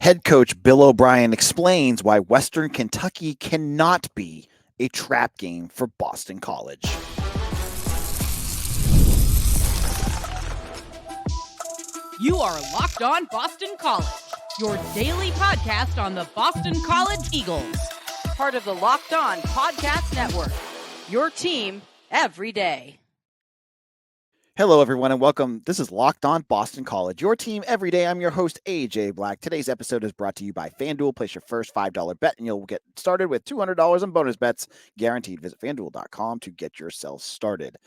Head coach Bill O'Brien explains why Western Kentucky cannot be a trap game for Boston College. You are Locked On Boston College, your daily podcast on the Boston College Eagles. Part of the Locked On Podcast Network, your team every day. Hello, everyone, and welcome. This is Locked On Boston College, your team every day. I'm your host, AJ Black. Today's episode is brought to you by FanDuel. Place your first $5 bet, and you'll get started with $200 in bonus bets guaranteed. Visit FanDuel.com to get yourself started.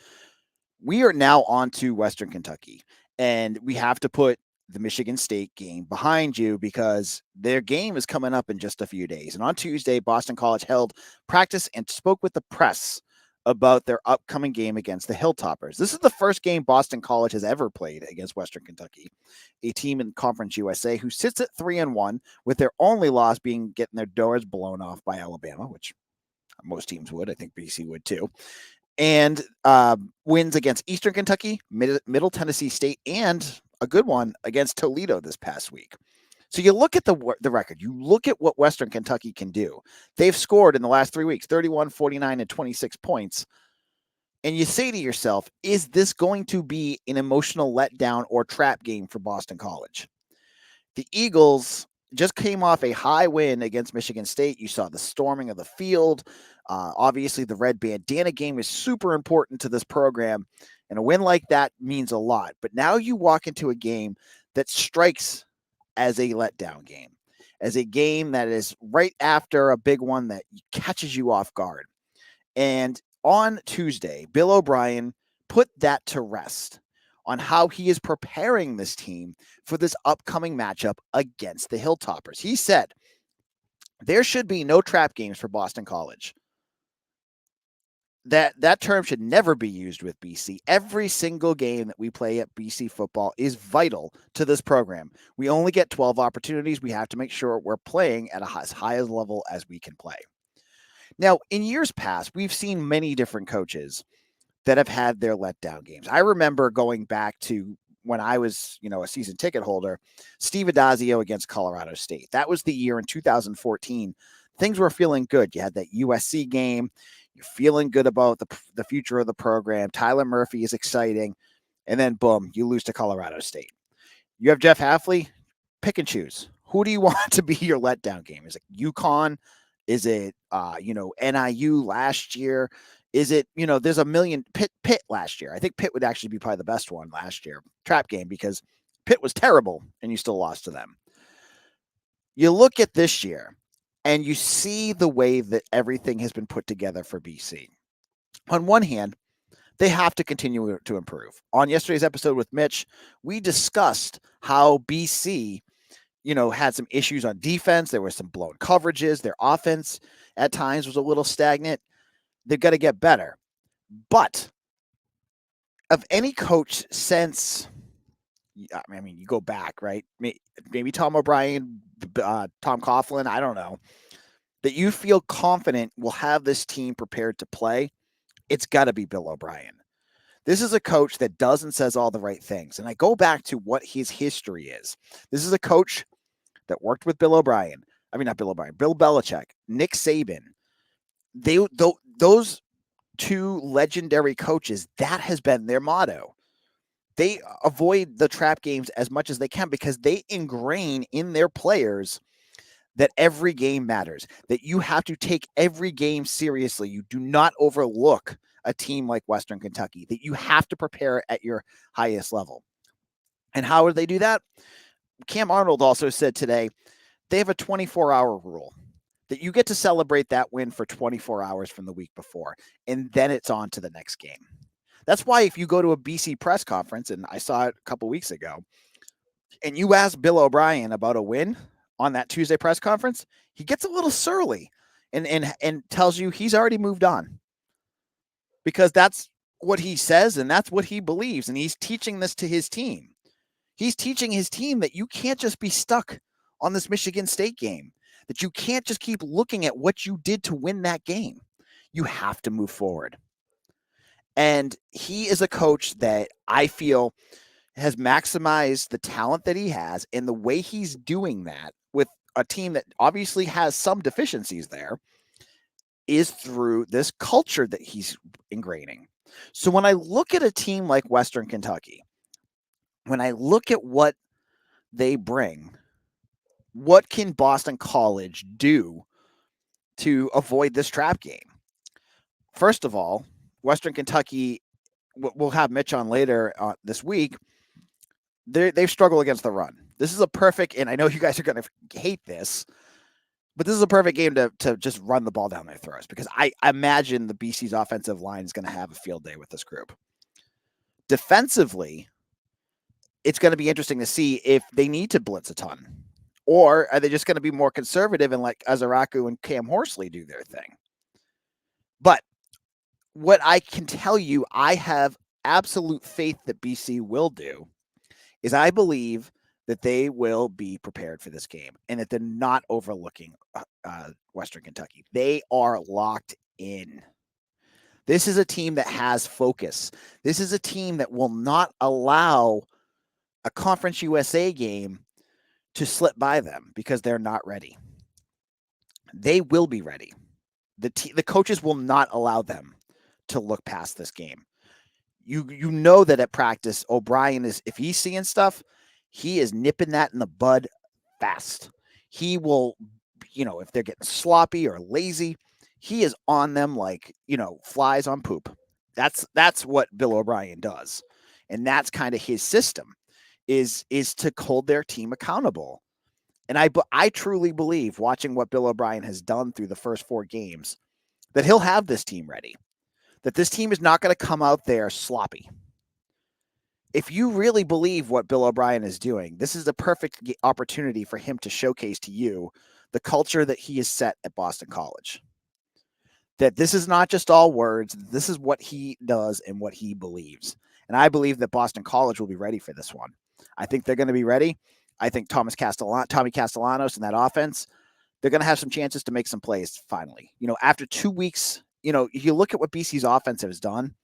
We are now on to Western Kentucky, and we have to put the Michigan State game behind you because their game is coming up in just a few days. And on Tuesday, Boston College held practice and spoke with the press about their upcoming game against the Hilltoppers. This is the first game Boston College has ever played against Western Kentucky, a team in Conference USA who sits at 3-1, with their only loss being getting their doors blown off by Alabama, which most teams would. I think BC would too. And wins against Eastern Kentucky, Middle Tennessee State, and a good one against Toledo this past week. So you look at the record, you look at what Western Kentucky can do. They've scored in the last 3 weeks, 31, 49, and 26 points. And you say to yourself, is this going to be an emotional letdown or trap game for Boston College? The Eagles just came off a high win against Michigan State. You saw the storming of the field. Obviously, the red bandana game is super important to this program. And a win like that means a lot. But now you walk into a game that strikes as a letdown game, as a game that is right after a big one that catches you off guard. And on Tuesday, Bill O'Brien put that to rest on how he is preparing this team for this upcoming matchup against the Hilltoppers. He said, there should be no trap games for Boston College. That term should never be used with BC. Every single game that we play at BC football is vital to this program. We only get 12 opportunities. We have to make sure we're playing at as high a level as we can play. Now, in years past, we've seen many different coaches that have had their letdown games. I remember going back to when I was, a season ticket holder, Steve Adazio against Colorado State. That was the year in 2014. Things were feeling good. You had that USC game. You're feeling good about the future of the program. Tyler Murphy is exciting. And then, boom, you lose to Colorado State. You have Jeff Hafley. Pick and choose. Who do you want to be your letdown game? Is it UConn? Is it, NIU last year? Is it, there's a million Pitt last year. I think Pitt would actually be probably the best one last year. Trap game, because Pitt was terrible and you still lost to them. You look at this year and you see the way that everything has been put together for BC. On one hand, they have to continue to improve. On yesterday's episode with Mitch, we discussed how BC, had some issues on defense. There were some blown coverages. Their offense at times was a little stagnant. They've got to get better. But of any coach since, you go back, right? Maybe Tom O'Brien, Tom Coughlin, I don't know, that you feel confident will have this team prepared to play, it's got to be Bill O'Brien. This is a coach that does and says all the right things. And I go back to what his history is. This is a coach that worked with Bill Belichick, Nick Saban. Those two legendary coaches, that has been their motto. They avoid the trap games as much as they can because they ingrain in their players that every game matters, that you have to take every game seriously. You do not overlook a team like Western Kentucky, that you have to prepare at your highest level. And how would they do that? Cam Arnold also said today, they have a 24-hour rule, that you get to celebrate that win for 24 hours from the week before, and then it's on to the next game. That's why if you go to a BC press conference, and I saw it a couple weeks ago, and you ask Bill O'Brien about a win on that Tuesday press conference, he gets a little surly and tells you he's already moved on. Because that's what he says and that's what he believes, and he's teaching this to his team. He's teaching his team that you can't just be stuck on this Michigan State game, that you can't just keep looking at what you did to win that game. You have to move forward. And he is a coach that I feel has maximized the talent that he has, and the way he's doing that with a team that obviously has some deficiencies there is through this culture that he's ingraining. So when I look at a team like Western Kentucky, when I look at what they bring, what can Boston College do to avoid this trap game? First of all, Western Kentucky, we'll have Mitch on later this week. They've struggled against the run. This is a perfect, and I know you guys are going to hate this, but this is a perfect game to just run the ball down their throats, because I imagine the BC's offensive line is going to have a field day with this group. Defensively, it's going to be interesting to see if they need to blitz a ton, or are they just going to be more conservative and let Azaraku and Cam Horsley do their thing. But what I can tell you, I have absolute faith that BC will do, is I believe that they will be prepared for this game and that they're not overlooking Western Kentucky. They are locked in. This is a team that has focus. This is a team that will not allow a Conference USA game to slip by them because they're not ready. They will be ready. The coaches will not allow them to look past this game. You know that at practice, O'Brien is, if he's seeing stuff, he is nipping that in the bud fast. He will, if they're getting sloppy or lazy, he is on them like, flies on poop. That's what Bill O'Brien does. And that's kind of his system, is to hold their team accountable. And I truly believe, watching what Bill O'Brien has done through the first 4 games, that he'll have this team ready, that this team is not going to come out there sloppy. If you really believe what Bill O'Brien is doing, this is the perfect opportunity for him to showcase to you the culture that he has set at Boston College. That this is not just all words, this is what he does and what he believes. And I believe that Boston College will be ready for this one. I think they're going to be ready. I think Tommy Castellanos and that offense, they're going to have some chances to make some plays finally. After 2 weeks, you look at what BC's offense has done.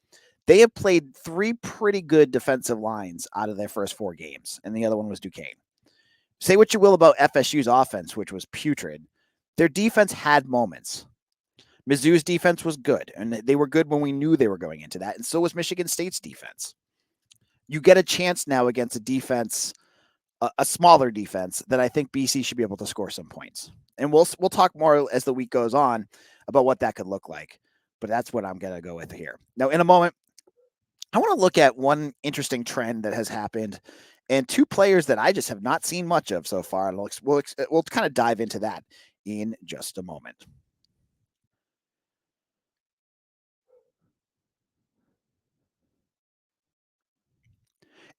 They have played 3 pretty good defensive lines out of their first 4 games, and the other one was Duquesne. Say what you will about FSU's offense, which was putrid. Their defense had moments. Mizzou's defense was good, and they were good when we knew they were going into that, and so was Michigan State's defense. You get a chance now against a defense, a smaller defense, that I think BC should be able to score some points. And we'll talk more as the week goes on about what that could look like, but that's what I'm going to go with here. Now, in a moment, I want to look at one interesting trend that has happened and 2 players that I just have not seen much of so far. We'll kind of dive into that in just a moment.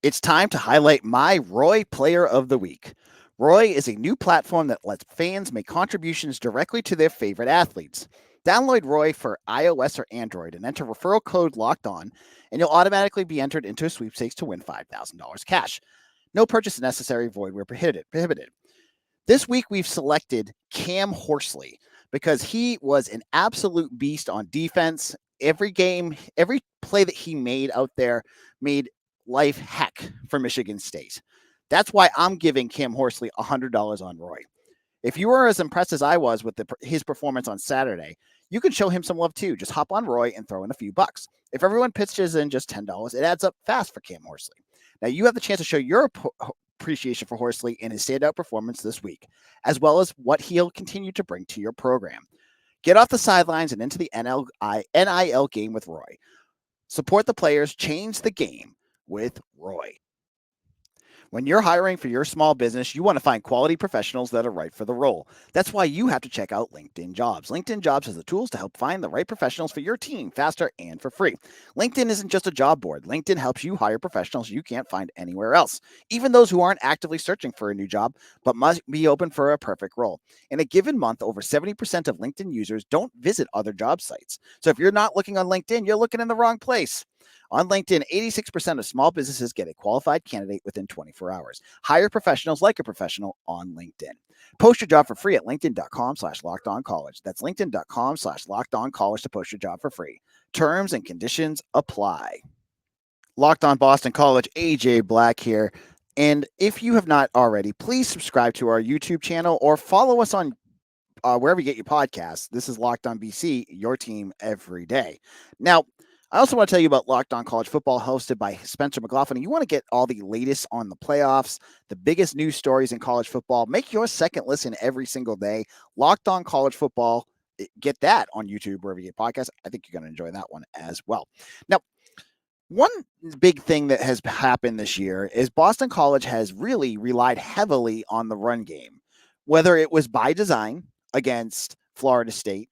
It's time to highlight my Roy Player of the Week. Roy is a new platform that lets fans make contributions directly to their favorite athletes. Download Roy for iOS or Android and enter referral code Locked On, and you'll automatically be entered into a sweepstakes to win $5,000 cash. No purchase necessary, void where prohibited. This week we've selected Cam Horsley because he was an absolute beast on defense. Every game, every play that he made out there made life heck for Michigan State. That's why I'm giving Cam Horsley $100 on Roy. If you were as impressed as I was with his performance on Saturday, you can show him some love too. Just hop on Roy and throw in a few bucks. If everyone pitches in just $10, it adds up fast for Cam Horsley. Now you have the chance to show your appreciation for Horsley in his standout performance this week, as well as what he'll continue to bring to your program. Get off the sidelines and into the NIL game with Roy. Support the players, change the game with Roy. When you're hiring for your small business, you want to find quality professionals that are right for the role. That's why you have to check out LinkedIn Jobs. LinkedIn Jobs has the tools to help find the right professionals for your team faster and for free. LinkedIn isn't just a job board. LinkedIn helps you hire professionals you can't find anywhere else, even those who aren't actively searching for a new job but must be open for a perfect role. In a given month, over 70% of LinkedIn users don't visit other job sites. So if you're not looking on LinkedIn, you're looking in the wrong place. On LinkedIn, 86% of small businesses get a qualified candidate within 24 hours. Hire professionals like a professional on LinkedIn. Post your job for free at linkedin.com/lockedoncollege. That's linkedin.com/lockedoncollege to post your job for free. Terms and conditions apply. Locked on Boston College, AJ Black here. And if you have not already, please subscribe to our YouTube channel or follow us on wherever you get your podcasts. This is Locked on BC, your team every day. Now, I also want to tell you about Locked on College Football, hosted by Spencer McLaughlin. You want to get all the latest on the playoffs, the biggest news stories in college football. Make your second listen every single day. Locked on College Football. Get that on YouTube, wherever you get podcasts. I think you're going to enjoy that one as well. Now, one big thing that has happened this year is Boston College has really relied heavily on the run game, whether it was by design against Florida State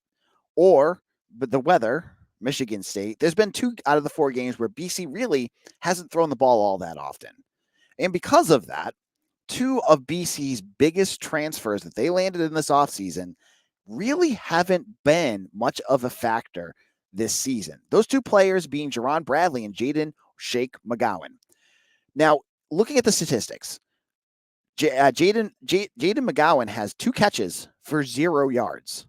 or the weather, Michigan State. There's been 2 out of the 4 games where BC really hasn't thrown the ball all that often. And because of that, 2 of BC's biggest transfers that they landed in this offseason really haven't been much of a factor this season. Those 2 players being Jerand Bradley and Jaden McGowan. Now, looking at the statistics, Jaden McGowan has 2 catches for 0 yards.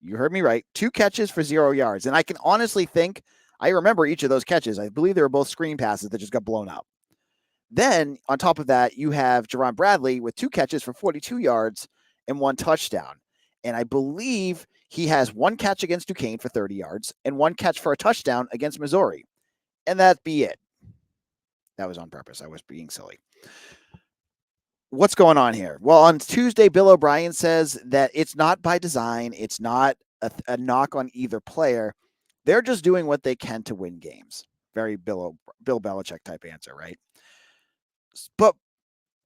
You heard me right. 2 catches for 0 yards. And I can honestly think, I remember each of those catches. I believe they were both screen passes that just got blown up. Then, on top of that, you have Jerand Bradley with 2 catches for 42 yards and 1 touchdown. And I believe he has 1 catch against Duquesne for 30 yards and 1 catch for a touchdown against Missouri. And that'd be it. That was on purpose. I was being silly. What's going on here? Well, on Tuesday, Bill O'Brien says that it's not by design. It's not a knock on either player. They're just doing what they can to win games. Very Bill Belichick type answer, right? But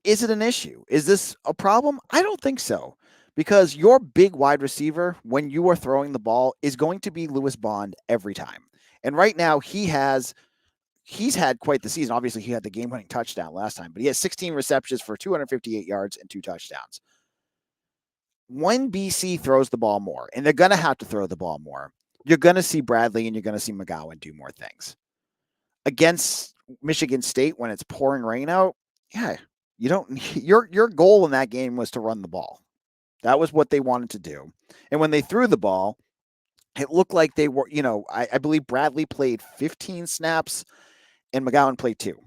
is it an issue? Is this a problem? I don't think so. Because your big wide receiver, when you are throwing the ball, is going to be Lewis Bond every time. And right now, he's had quite the season. Obviously, he had the game-winning touchdown last time, but he has 16 receptions for 258 yards and 2 touchdowns. When BC throws the ball more, and they're going to have to throw the ball more, you're going to see Bradley and you're going to see McGowan do more things. Against Michigan State, when it's pouring rain out, yeah, you don't. Your goal in that game was to run the ball. That was what they wanted to do. And when they threw the ball, it looked like they were, I believe Bradley played 15 snaps and McGowan played 2.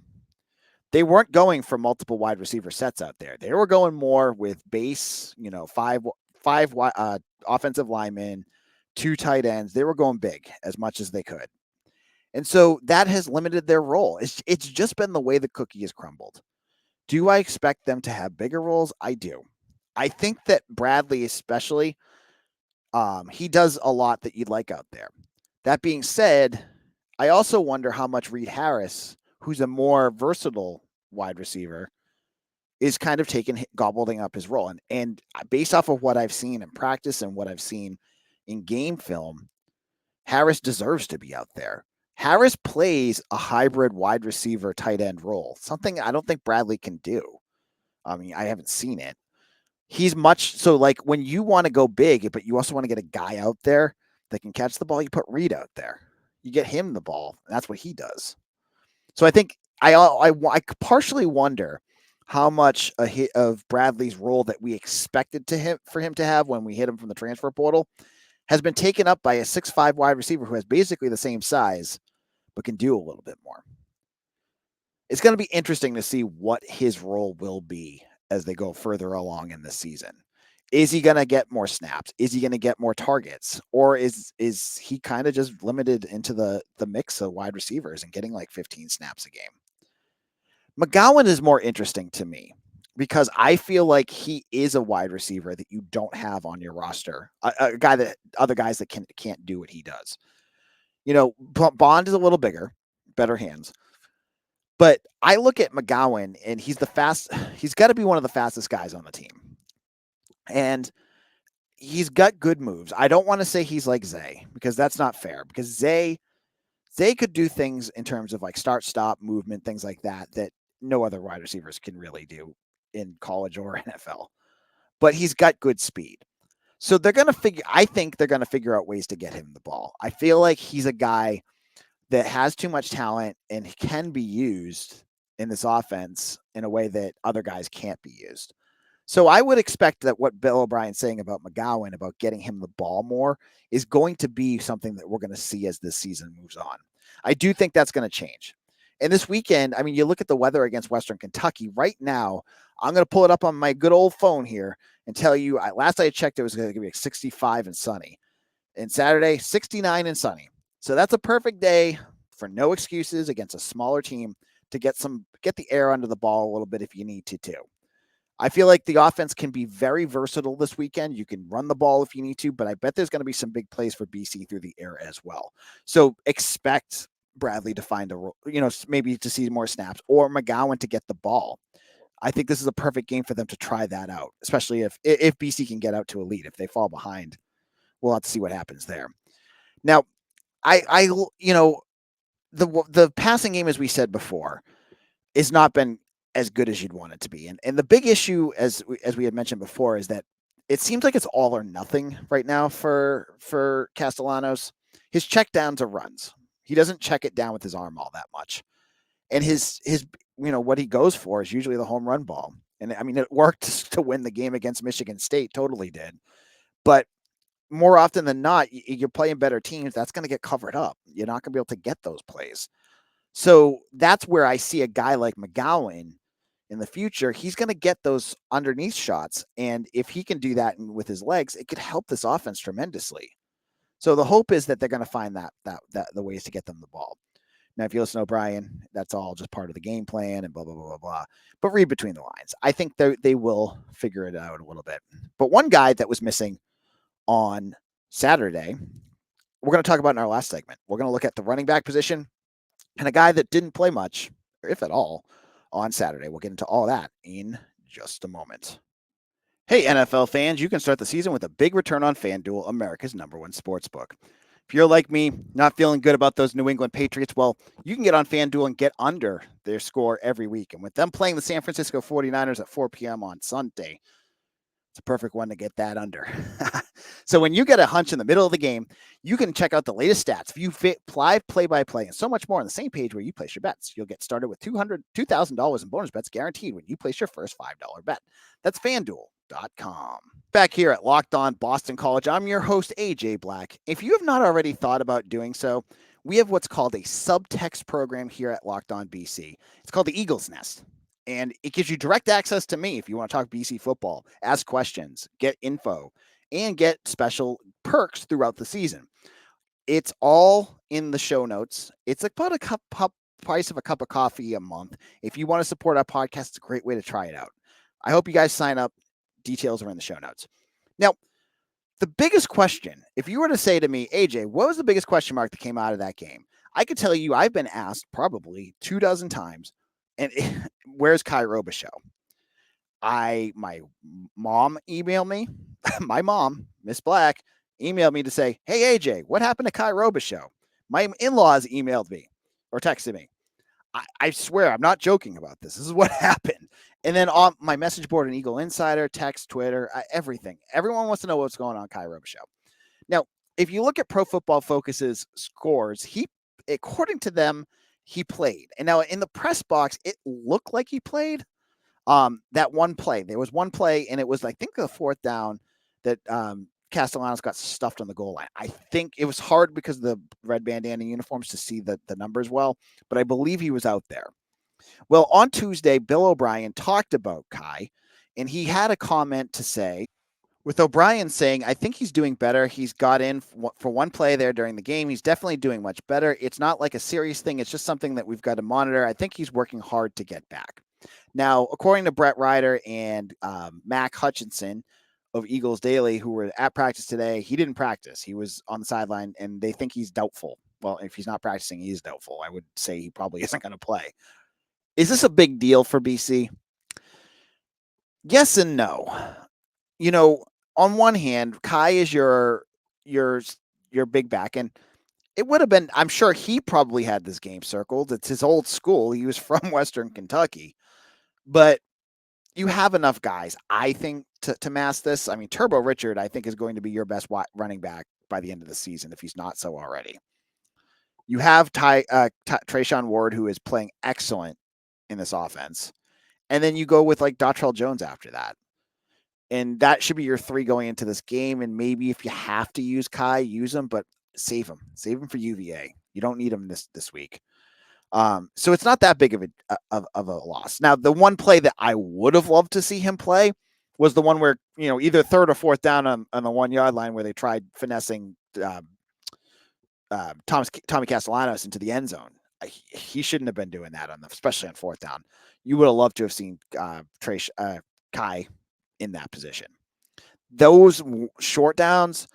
They weren't going for multiple wide receiver sets out there. They were going more with base, 5 offensive linemen, 2 tight ends. They were going big as much as they could. And so that has limited their role. It's just been the way the cookie has crumbled. Do I expect them to have bigger roles? I do. I think that Bradley especially, he does a lot that you'd like out there. That being said, I also wonder how much Reed Harris, who's a more versatile wide receiver, is kind of gobbling up his role. And based off of what I've seen in practice and what I've seen in game film, Harris deserves to be out there. Harris plays a hybrid wide receiver tight end role, something I don't think Bradley can do. I mean, I haven't seen it. He's much so like when you want to go big, but you also want to get a guy out there that can catch the ball, you put Reed out there. You get him the ball, and that's what he does. So I think I partially wonder how much a hit of Bradley's role that we expected for him to have when we hit him from the transfer portal has been taken up by a 6'5" wide receiver who has basically the same size, but can do a little bit more. It's going to be interesting to see what his role will be as they go further along in the season. Is he going to get more snaps? Is he going to get more targets? Or is he kind of just limited into the mix of wide receivers and getting like 15 snaps a game? McGowan is more interesting to me because I feel like he is a wide receiver that you don't have on your roster. A guy that other guys that can't do what he does. Bond is a little bigger, better hands. But I look at McGowan, and he's got to be one of the fastest guys on the team. And he's got good moves. I don't want to say he's like Zay, because that's not fair. Because Zay could do things in terms of like start, stop, movement, things like that no other wide receivers can really do in college or NFL. But he's got good speed. So I think they're going to figure out ways to get him the ball. I feel like he's a guy that has too much talent and can be used in this offense in a way that other guys can't be used. So I would expect that what Bill O'Brien's saying about McGowan, about getting him the ball more, is going to be something that we're going to see as this season moves on. I do think that's going to change. And this weekend, I mean, you look at the weather against Western Kentucky right now. I'm going to pull it up on my good old phone here and tell you. Last I checked, it was going to be 65 and sunny. And Saturday, 69 and sunny. So that's a perfect day for no excuses against a smaller team to get the air under the ball a little bit if you need to too. I feel like the offense can be very versatile this weekend. You can run the ball if you need to, but I bet there's going to be some big plays for BC through the air as well. So expect Bradley to find maybe to see more snaps or McGowan to get the ball. I think this is a perfect game for them to try that out, especially if BC can get out to a lead. If they fall behind, we'll have to see what happens there. Now, the passing game, as we said before, has not been as good as you'd want it to be. And the big issue, as we had mentioned before, is that it seems like it's all or nothing right now for Castellanos. His check downs are runs. He doesn't check it down with his arm all that much. And his what he goes for is usually the home run ball. And I mean, it worked to win the game against Michigan State, totally did. But more often than not, you're playing better teams. That's going to get covered up. You're not going to be able to get those plays. So that's where I see a guy like McGowan in the future. He's going to get those underneath shots. And if he can do that with his legs, it could help this offense tremendously. So the hope is that they're going to find that the ways to get them the ball. Now, if you listen to O'Brien, that's all just part of the game plan and blah, blah, blah, blah, blah. But read between the lines. I think they will figure it out a little bit. But one guy that was missing on Saturday, we're going to talk about in our last segment. We're going to look at the running back position and a guy that didn't play much, if at all, on Saturday. We'll get into all that in just a moment. Hey, NFL fans, you can start the season with a big return on FanDuel, America's #1 sportsbook. If you're like me, not feeling good about those New England Patriots, well, you can get on FanDuel and get under their score every week. And with them playing the San Francisco 49ers at 4 p.m. on Sunday, it's a perfect one to get that under. So when you get a hunch in the middle of the game, you can check out the latest stats, view live play-by-play, and so much more on the same page where you place your bets. You'll get started with $2,000 in bonus bets guaranteed when you place your first $5 bet. That's FanDuel.com. Back here at Locked On Boston College, I'm your host, AJ Black. If you have not already thought about doing so, we have what's called a subtext program here at Locked On BC. It's called the Eagle's Nest. And it gives you direct access to me if you want to talk BC football, ask questions, get info, and get special perks throughout the season. It's all in the show notes. It's about a price of a cup of coffee a month. If you want to support our podcast, it's a great way to try it out. I hope you guys sign up. Details are in the show notes. Now, the biggest question, if you were to say to me, AJ, what was the biggest question mark that came out of that game? I could tell you I've been asked probably 24 times, and where's Kye Robichaux? My mom emailed me. My mom, Miss Black, emailed me to say, hey, AJ, what happened to Kye Robichaux? My in-laws emailed me or texted me. I swear, I'm not joking about this. This is what happened. And then on my message board, an Eagle Insider, text, Twitter, everything. Everyone wants to know what's going on Kye Robichaux. Now, if you look at Pro Football Focus's scores, according to them, he played. And now in the press box, it looked like he played. That one play, there was one play, and it was, I think, the fourth down that Castellanos got stuffed on the goal line. I think it was hard because of the red bandana uniforms to see the numbers well, but I believe he was out there. Well, on Tuesday, Bill O'Brien talked about Kye, and he had a comment to say, with O'Brien saying, I think he's doing better. He's got in for one play there during the game. He's definitely doing much better. It's not like a serious thing. It's just something that we've got to monitor. I think he's working hard to get back. Now, according to Brett Ryder and Mac Hutchinson of Eagles Daily, who were at practice today, he didn't practice. He was on the sideline, and they think he's doubtful. Well, if he's not practicing, he is doubtful. I would say he probably isn't going to play. Is this a big deal for BC? Yes and no. You know, on one hand, Kye is your big back, and it would have been, I'm sure he probably had this game circled. It's his old school. He was from Western Kentucky. But you have enough guys, I think, to mask this. I mean, Turbo Richard, I think, is going to be your best running back by the end of the season, if he's not so already. You have Trayshawn Ward, who is playing excellent in this offense. And then you go with, like, Dontrell Jones after that. And that should be your three going into this game. And maybe if you have to use Kye, use him, but save him. Save him for UVA. You don't need him this week. So it's not that big of a loss. Now, the one play that I would have loved to see him play was the one where, either third or fourth down on the 1 yard line where they tried finessing Tommy Castellanos into the end zone. He shouldn't have been doing that especially on fourth down. You would have loved to have seen Kye in that position. Those short downs,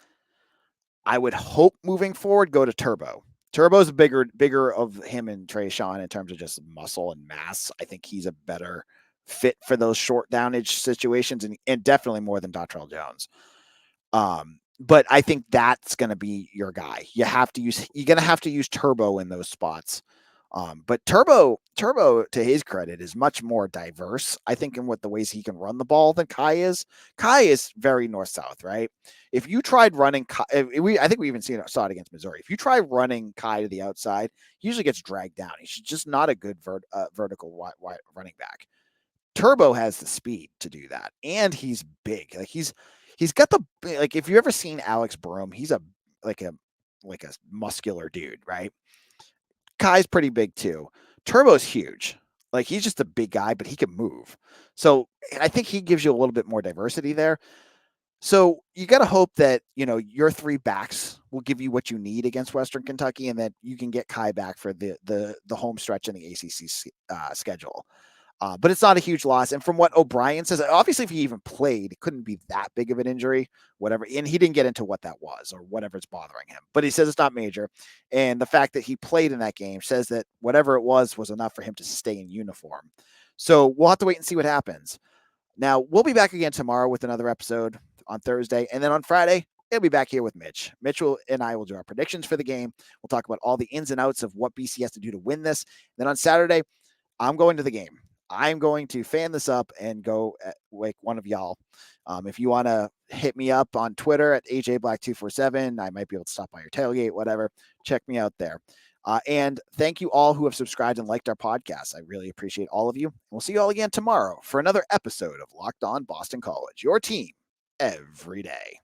I would hope moving forward go to Turbo. Turbo's bigger of him and Trayshawn in terms of just muscle and mass. I think he's a better fit for those short downage situations, and definitely more than Dontrell Jones. But I think that's going to be your guy. You're going to have to use Turbo in those spots. But Turbo, to his credit, is much more diverse, I think, in what the ways he can run the ball than Kye is. Kye is very north-south, right? If you tried running, I think we even saw it against Missouri. If you try running Kye to the outside, he usually gets dragged down. He's just not a good vertical wide running back. Turbo has the speed to do that, and he's big. Like he's got if you ever seen Alex Broom, he's a muscular dude, right? Kye's pretty big too. Turbo's huge. Like he's just a big guy, but he can move. So I think he gives you a little bit more diversity there. So you got to hope that, your three backs will give you what you need against Western Kentucky, and that you can get Kye back for the home stretch in the ACC schedule. But it's not a huge loss. And from what O'Brien says, obviously, if he even played, it couldn't be that big of an injury, whatever. And he didn't get into what that was or whatever's bothering him. But he says it's not major. And the fact that he played in that game says that whatever it was enough for him to stay in uniform. So we'll have to wait and see what happens. Now, we'll be back again tomorrow with another episode on Thursday. And then on Friday, he'll be back here with Mitch. Mitch and I will do our predictions for the game. We'll talk about all the ins and outs of what BC has to do to win this. Then on Saturday, I'm going to the game. I'm going to fan this up and go like one of y'all. If you want to hit me up on Twitter at AJBlack247, I might be able to stop by your tailgate, whatever. Check me out there. And thank you all who have subscribed and liked our podcast. I really appreciate all of you. We'll see you all again tomorrow for another episode of Locked On Boston College, your team every day.